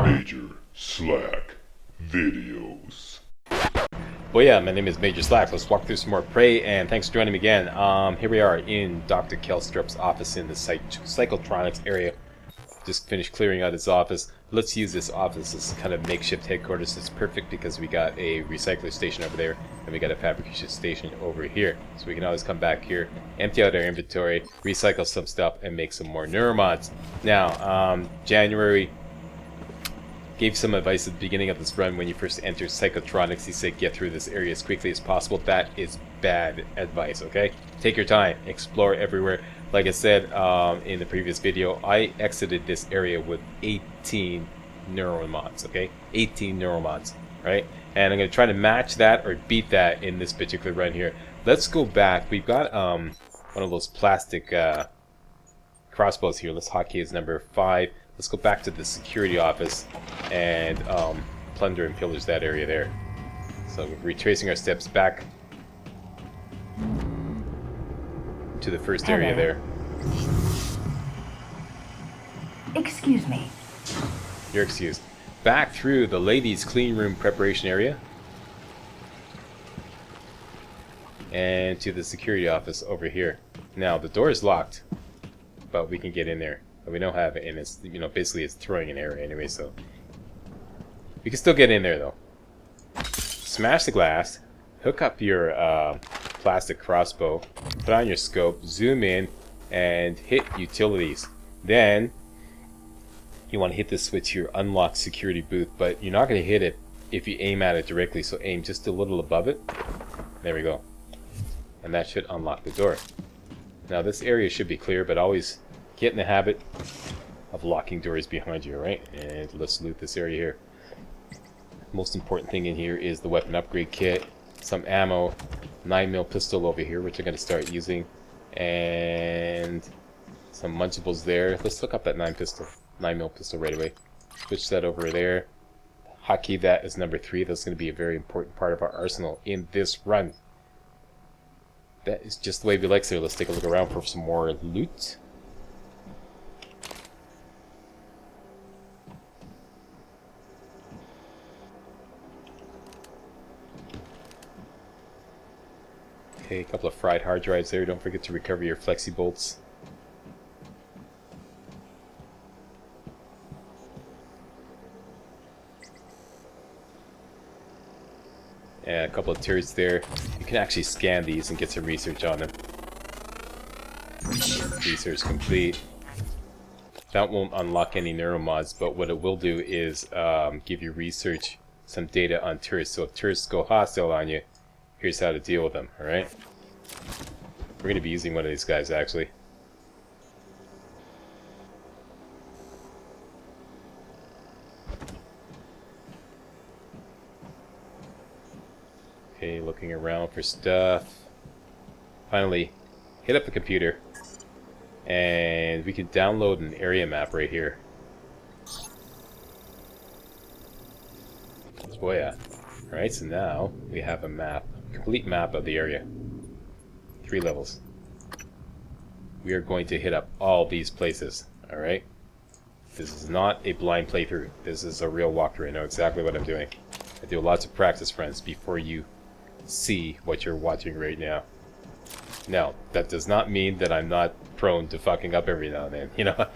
MajorSlackVideos. Well, yeah, my name is Major Slack. Let's walk through some more Prey, and thanks for joining me again. Here we are in Dr. Kelstrup's office in the Psychotronics area. Just finished clearing out his office. Let's use this office as kind of makeshift headquarters. It's perfect because we got a recycler station over there, and we got a fabrication station over here. So we can always come back here, empty out our inventory, recycle some stuff, and make some more neuromods. Now, January gave some advice at the beginning of this run when you first enter Psychotronics. He said get through this area as quickly as possible. That is bad advice, okay? Take your time, explore everywhere. Like I said in the previous video, I exited this area with 18 neuromods, okay? 18 neuromods, right? And I'm going to try to match that or beat that in this particular run here. Let's go back. We've got one of those plastic crossbows here. Let's hotkey is number 5. Let's go back to the security office and plunder and pillage that area there. So we're retracing our steps back to the first area there. Excuse me. You're excused. Back through the ladies' clean room preparation area. And to the security office over here. Now the door is locked, but we can get in there. We don't have it, and it's, you know, basically it's throwing an error anyway, so we can still get in there though. Smash the glass, hook up your plastic crossbow, put on your scope, zoom in, and hit utilities. Then you want to hit this switch here, unlock security booth, but you're not going to hit it if you aim at it directly, so aim just a little above it. There we go, and that should unlock the door. Now this area should be clear, but always get in the habit of locking doors behind you, right? And let's loot this area here. Most important thing in here is the weapon upgrade kit, some ammo, 9mm pistol over here, which I'm going to start using, and some munchables there. Let's look up that 9mm pistol right away. Switch that over there. Hotkey that is number 3. That's going to be a very important part of our arsenal in this run. That is just the way we like it. Let's take a look around for some more loot. Okay, a couple of fried hard drives there. Don't forget to recover your flexi bolts. And a couple of turrets there. You can actually scan these and get some research on them. Research complete. That won't unlock any neuromods, but what it will do is give you research, some data on turrets. So if turrets go hostile on you, here's how to deal with them, alright? We're going to be using one of these guys, actually. Okay, looking around for stuff. Finally, hit up the computer. And we can download an area map right here. Oh yeah. Alright, so now we have a map. Complete map of the area. 3 levels. We are going to hit up all these places, alright? This is not a blind playthrough. This is a real walkthrough. I know exactly what I'm doing. I do lots of practice, friends, before you see what you're watching right now. Now, that does not mean that I'm not prone to fucking up every now and then. You know,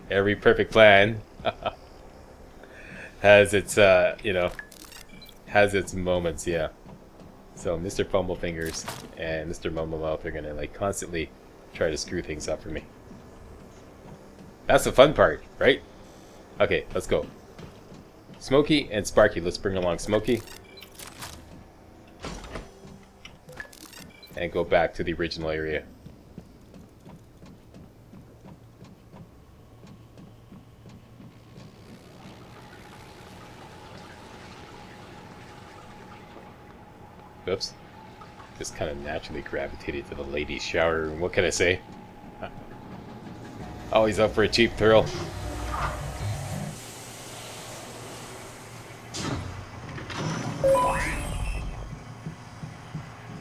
every perfect plan has its, you know, has its moments, yeah. So Mr. Fumblefingers and Mr. Mumblemouth are gonna like constantly try to screw things up for me. That's the fun part, right? Okay, let's go. Smokey and Sparky. Let's bring along Smokey. And go back to the original area. Oops. Just kind of naturally gravitated to the ladies' shower room. What can I say? Always up for a cheap thrill.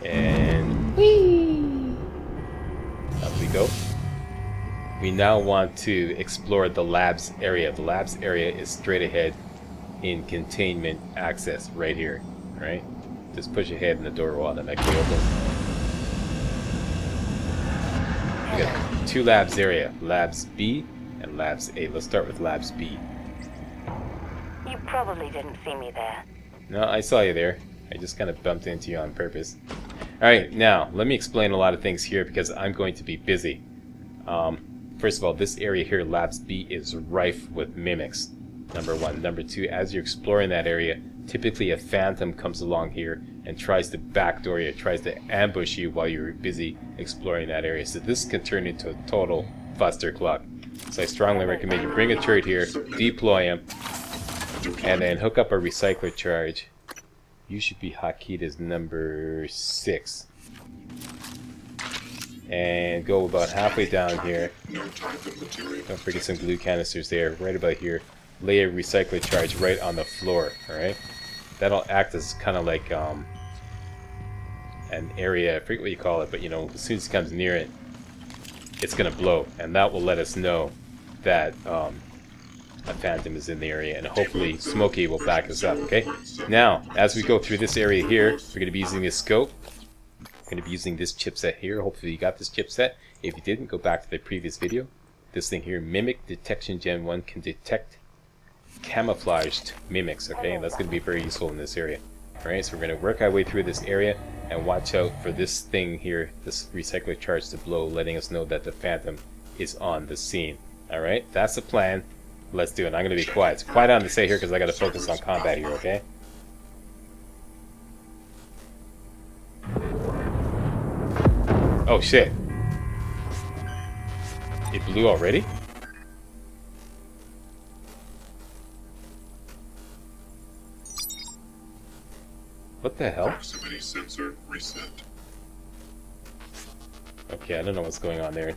And whee! Up we go. We now want to explore the labs area. The labs area is straight ahead in containment access right here. Right? Just push ahead and the door will automatically open. We got 2 labs area, Labs B and Labs A. Let's start with Labs B. You probably didn't see me there. No, I saw you there. I just kind of bumped into you on purpose. Alright, now, let me explain a lot of things here because I'm going to be busy. First of all, this area here, Labs B, is rife with mimics. Number 1. Number 2, as you're exploring that area, typically a phantom comes along here and tries to backdoor you, tries to ambush you while you're busy exploring that area. So this can turn into a total clustercluck. So I strongly recommend you bring a turret here, deploy him, and then hook up a recycler charge. You should be hotkeyed as number 6. And go about halfway down here. Don't forget some glue canisters there, right about here. Lay a recycler charge right on the floor, alright? That'll act as kind of like an area, I forget what you call it, but you know, as soon as it comes near it, it's gonna blow, and that will let us know that a phantom is in the area, and hopefully Smokey will back us up, okay? Now, as we go through this area here, we're gonna be using this scope. We're gonna be using this chipset here. Hopefully you got this chipset. If you didn't, go back to the previous video. This thing here, Mimic Detection Gen 1, can detect camouflaged mimics, okay? And that's going to be very useful in this area. Alright, so we're going to work our way through this area and watch out for this thing here, this recycler charge to blow, letting us know that the phantom is on the scene. Alright, that's the plan. Let's do it. I'm going to be quiet. It's quiet on the set here because I got to focus on combat here, okay? Oh shit. It blew already? What the hell? Proximity sensor reset. Okay, I don't know what's going on there.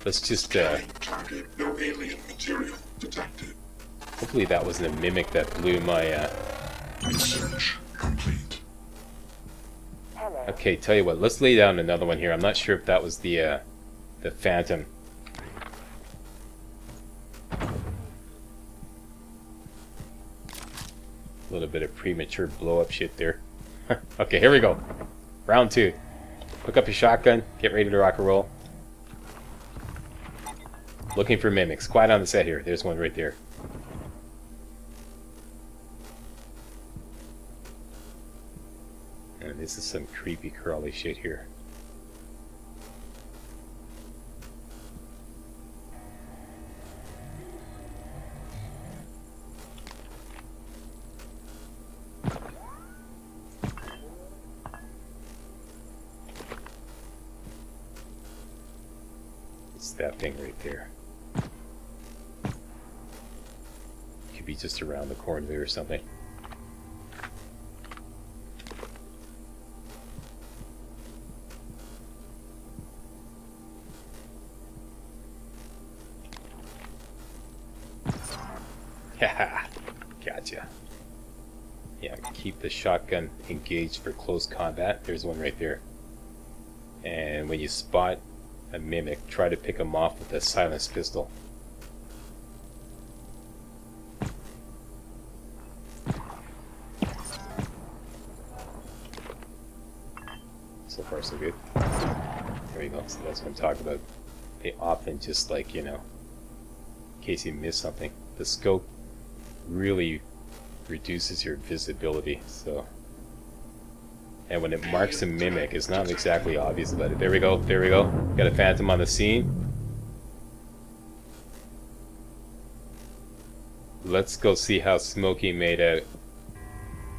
Let's just Target, no alien material detected. hopefully that wasn't a mimic that blew my Research complete. Okay, tell you what, let's lay down another one here. I'm not sure if that was the phantom. A little bit of premature blow up shit there. Okay, here we go. Round 2. Hook up your shotgun, get ready to rock and roll. Looking for mimics. Quiet on the set here. There's one right there. And this is some creepy crawly shit here. It's that thing right there. Could be just around the corner there or something. Haha, gotcha. Yeah, keep the shotgun engaged for close combat. There's one right there. And when you spot a mimic, try to pick him off with a silenced pistol. So far so good. There you go, so that's what I'm talking about. They often just like, you know, in case you miss something. The scope really reduces your visibility, so. And when it marks a mimic, it's not exactly obvious about it. There we go, there we go. Got a phantom on the scene. Let's go see how Smokey made out.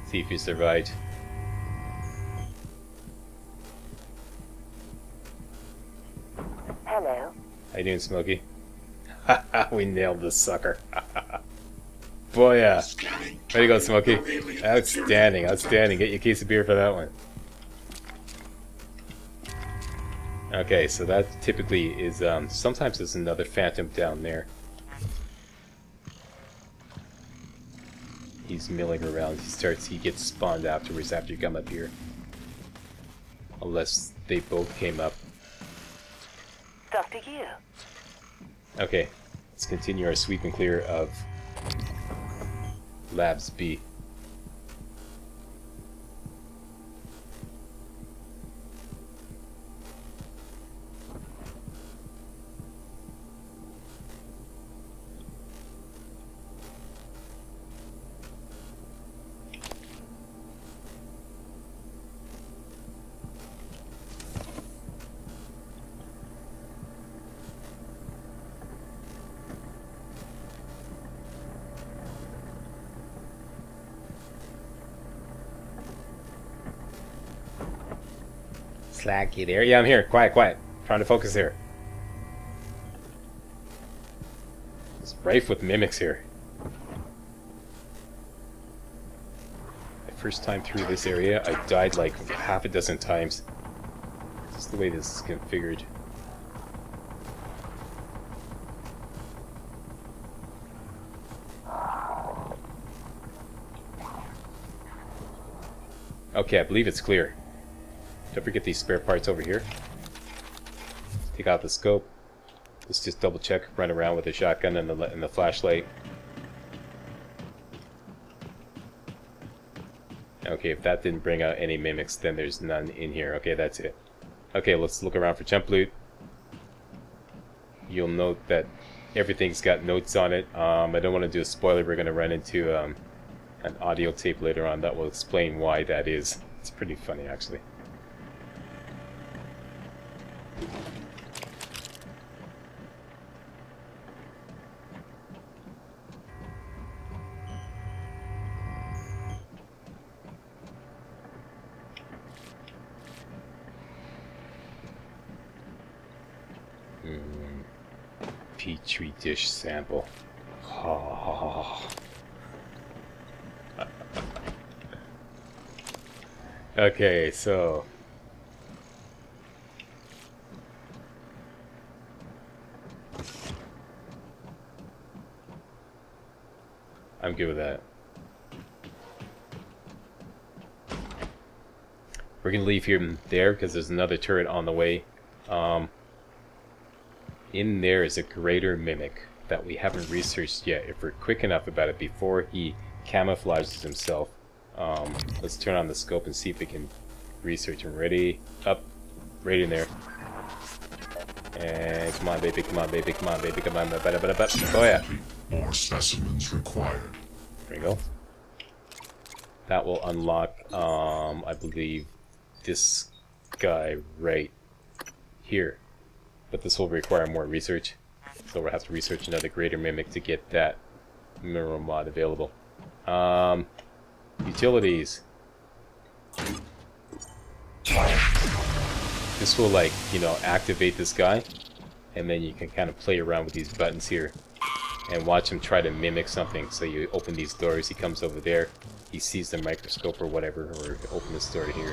See if he survived. Hello. How you doing, Smokey? We nailed this sucker. Boy, yeah. Way to go, Smokey. Outstanding, outstanding. Get you a case of beer for that one. Okay, so that typically is, sometimes there's another phantom down there. He's milling around. He gets spawned afterwards after you come up here. Unless they both came up. Dr. Yu. Okay, let's continue our sweep and clear of Labs B. Slack, you there? Yeah, I'm here. Quiet, quiet. Trying to focus here. It's rife with mimics here. My first time through this area, I died like half a dozen times. Just the way this is configured. Okay, I believe it's clear. Don't forget these spare parts over here. Take out the scope. Let's just double check. Run around with the shotgun and the flashlight. Okay, if that didn't bring out any mimics, then there's none in here. Okay, that's it. Okay, let's look around for jump loot. You'll note that everything's got notes on it. I don't want to do a spoiler. We're going to run into an audio tape later on that will explain why that is. It's pretty funny, actually. Petri dish sample. Oh. Okay, so I'm good with that. We're gonna leave here and there because there's another turret on the way. In there is a greater mimic that we haven't researched yet. If we're quick enough about it before he camouflages himself, let's turn on the scope and see if we can research him. Ready? Up. Right in there. And come on, baby, come on, baby, come on, baby, come on. Oh, yeah. More specimens required. There we go. That will unlock, I believe, this guy right here. But this will require more research. So we'll have to research another greater mimic to get that mineral mod available. Utilities. This will, like, you know, activate this guy. And then you can kind of play around with these buttons here. And watch him try to mimic something. So you open these doors, he comes over there. He sees the microscope or whatever. Or open this door here.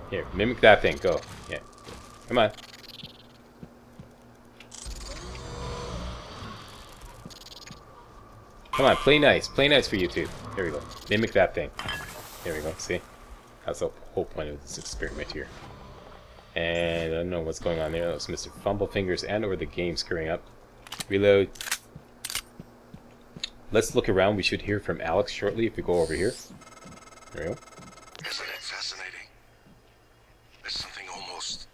Here, mimic that thing. Go. Yeah. Come on. Come on, play nice. Play nice for YouTube. There we go. Mimic that thing. There we go. See? That's the whole point of this experiment here. And I don't know what's going on there. That was Mr. Fumblefingers and or the game screwing up. Reload. Let's look around. We should hear from Alex shortly if we go over here. There we go. Isn't it fascinating? There's something almost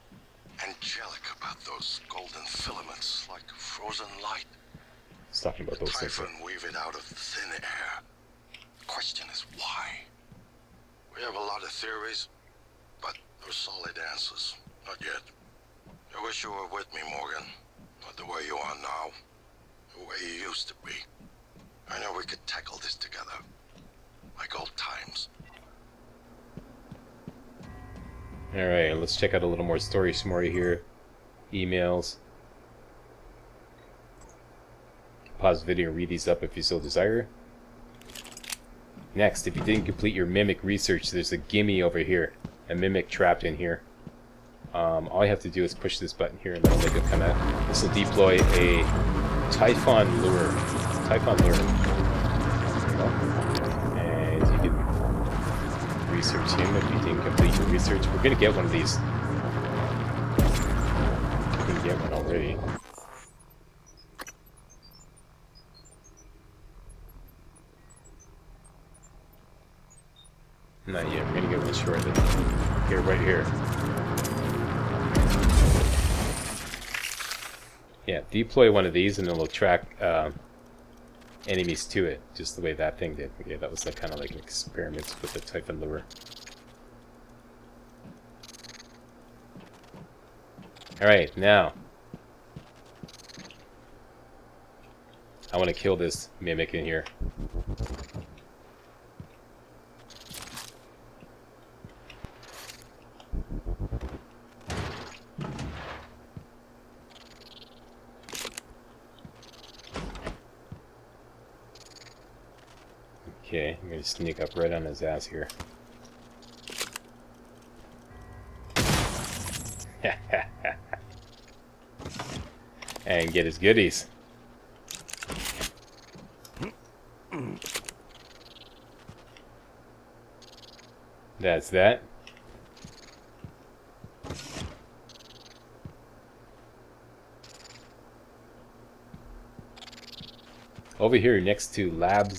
angelic about those golden filaments, like frozen light. Let's talk about those things. Typhon weave it out of thin air. The question is why? We have a lot of theories, but no solid answers. Not yet. I wish you were with me, Morgan. Not the way you are now. The way you used to be. I know we could tackle this together. Like old times. Alright, let's check out a little more story summary here. Emails. Pause the video and read these up if you so desire. Next, if you didn't complete your mimic research, there's a gimme over here. A mimic trapped in here. All I have to do is push this button here and that'll make it come out. This will deploy a Typhon lure. Typhon lure. And you can research him if you didn't complete your research. We're gonna get one of these. We can get one already. Not yet. We're gonna get one shortly. Here, right here. Yeah, deploy one of these and it'll track enemies to it, just the way that thing did. Okay, that was like kind of like an experiment with the Typhon lure. Alright, now I want to kill this mimic in here. Okay, I'm gonna sneak up right on his ass here. And get his goodies. That's that. Over here next to Lab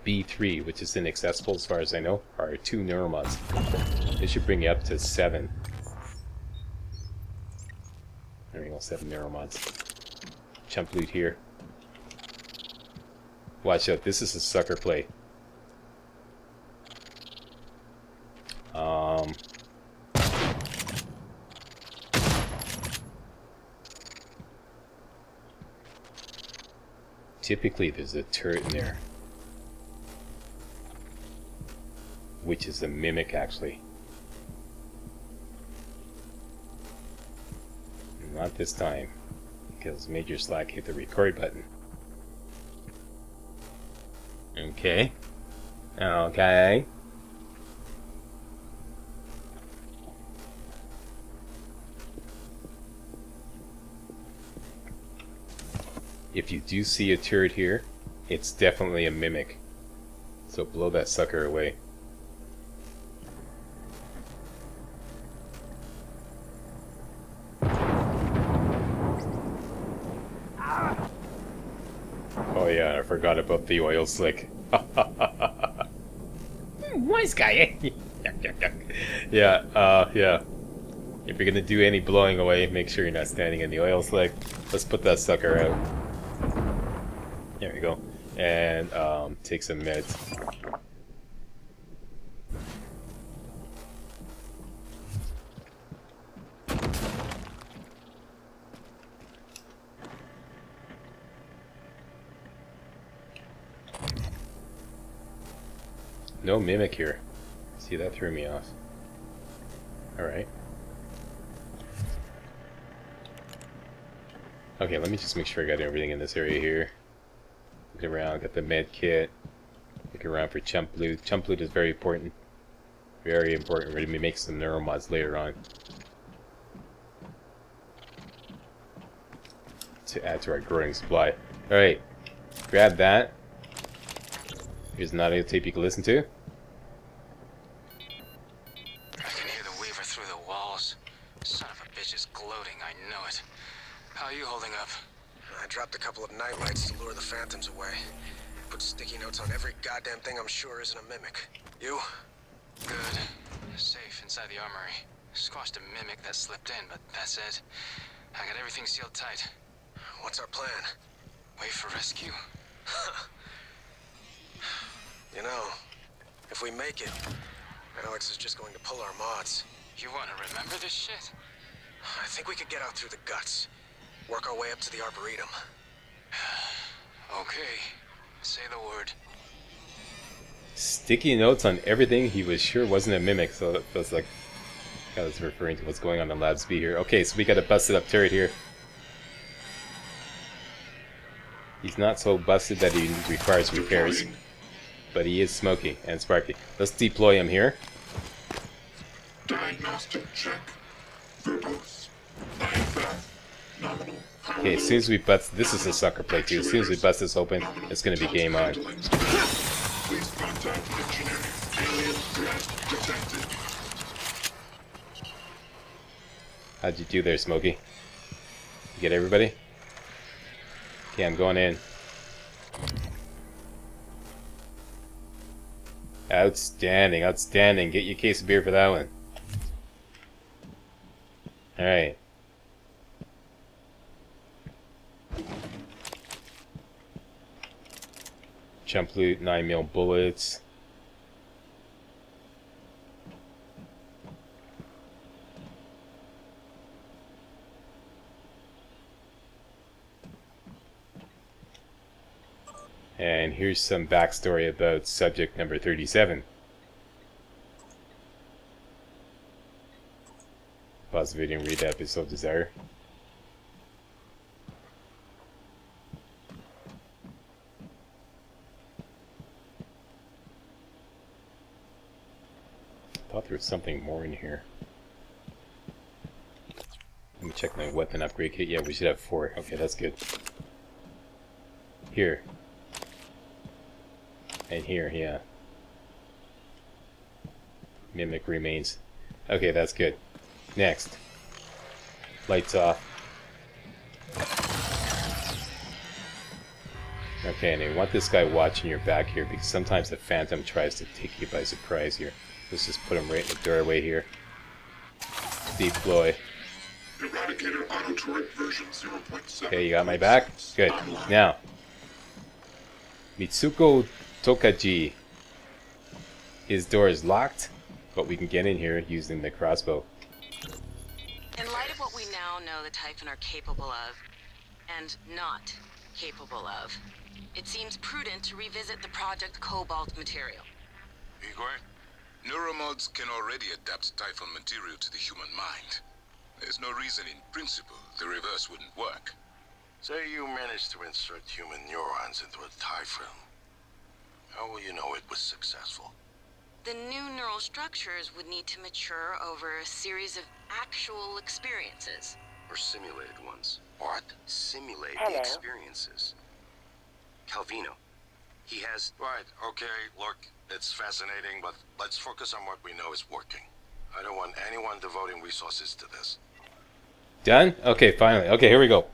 B3, which is inaccessible as far as I know, are 2 neuromods. This should bring you up to 7. There we go, 7 neuromods. Chump loot here. Watch out, this is a sucker play. Typically there's a turret in there, which is a mimic actually. Not this time, because Major Slack hit the record button. Okay. Okay. If you do see a turret here, it's definitely a mimic. So blow that sucker away. Oh yeah, I forgot about the oil slick. Wise guy, eh? Yeah, yeah. If you're gonna do any blowing away, make sure you're not standing in the oil slick. Let's put that sucker out. There we go. And take some meds. No mimic here. See, that threw me off. Alright. Okay, let me just make sure I got everything in this area here. Look around, got the med kit. Look around for chump loot. Chump loot is very important. Very important. We're going to be making some neuromods later on to add to our growing supply. Alright, grab that. Here's an audio tape you can listen to. I can hear the Weaver through the walls. Son of a bitch is gloating, I know it. How are you holding up? I dropped a couple of nightlights to lure the phantoms away. Put sticky notes on every goddamn thing I'm sure isn't a mimic. You? Good. Safe inside the armory. Squashed a mimic that slipped in, but that's it. I got everything sealed tight. What's our plan? Wait for rescue. You know, if we make it, Alex is just going to pull our mods. You want to remember this shit? I think we could get out through the guts. Work our way up to the Arboretum. Okay. Say the word. Sticky notes on everything he was sure wasn't a mimic, so that's like I was referring to what's going on in Labs B here. Okay, so we got a busted up turret here. He's not so busted that he requires repairs, but he is smoky and sparky. Let's deploy him here. Diagnostic check. Verbose. Path. Nominal. Okay, as soon as we bust, this is a sucker play too. As soon as we bust this open, it's gonna be game on. Please contact engineering. Alien threat detected. How'd you do there, Smokey? You get everybody? Okay, I'm going in. Outstanding, outstanding. Get you a case of beer for that one. Alright. Jump loot, 9mm bullets. And here's some backstory about subject number 37. Pause the video and read that if you so desire. I thought there was something more in here. Let me check my weapon upgrade kit. Yeah, we should have 4. Okay, that's good. Here. And here, yeah. Mimic remains. Okay, that's good. Next. Lights off. Okay, and I want this guy watching your back here because sometimes the Phantom tries to take you by surprise here. Let's just put him right in the doorway here. Deploy. Eradicator auto turret version 0.7. Okay, you got my back? Good. Now. Mitsuko Tokaji. His door is locked, but we can get in here using the crossbow. In light of what we now know the Typhon are capable of, and not capable of, it seems prudent to revisit the Project Cobalt material. Igor, neuromods can already adapt Typhon material to the human mind. There's no reason in principle the reverse wouldn't work. Say you managed to insert human neurons into a Typhon. How will you know it was successful? The new neural structures would need to mature over a series of actual experiences. Or simulated ones. What? Simulate Hello. the experiences. Calvino. He has... Right, okay, look, it's fascinating, but let's focus on what we know is working. I don't want anyone devoting resources to this. Done? Okay, finally. Okay, here we go.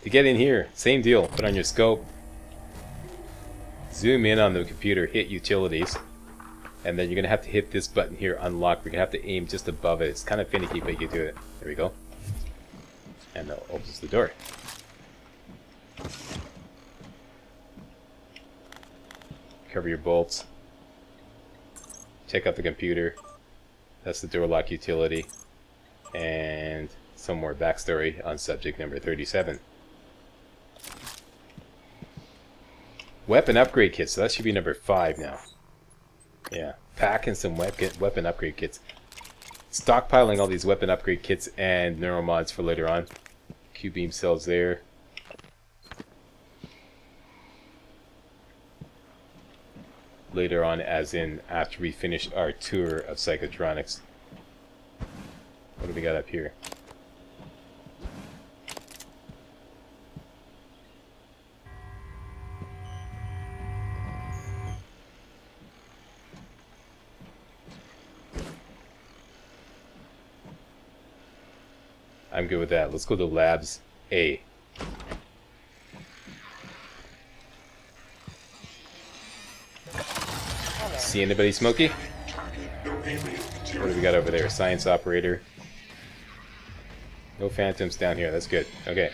To get in here, same deal. Put on your scope. Zoom in on the computer, hit utilities. And then you're going to have to hit this button here, unlock. We're going to have to aim just above it. It's kind of finicky, but you do it. There we go. And that opens the door. Cover your bolts. Check out the computer. That's the door lock utility. And some more backstory on subject number 37. Weapon upgrade kits. So that should be number 5 now. Yeah, packing some weapon upgrade kits. Stockpiling all these weapon upgrade kits and neuromods for later on. Q-beam cells there. Later on, as in after we finish our tour of Psychotronics. What do we got up here? I'm good with that. Let's go to Labs A. See anybody smoky? What do we got over there? Science operator. No phantoms down here. That's good. Okay.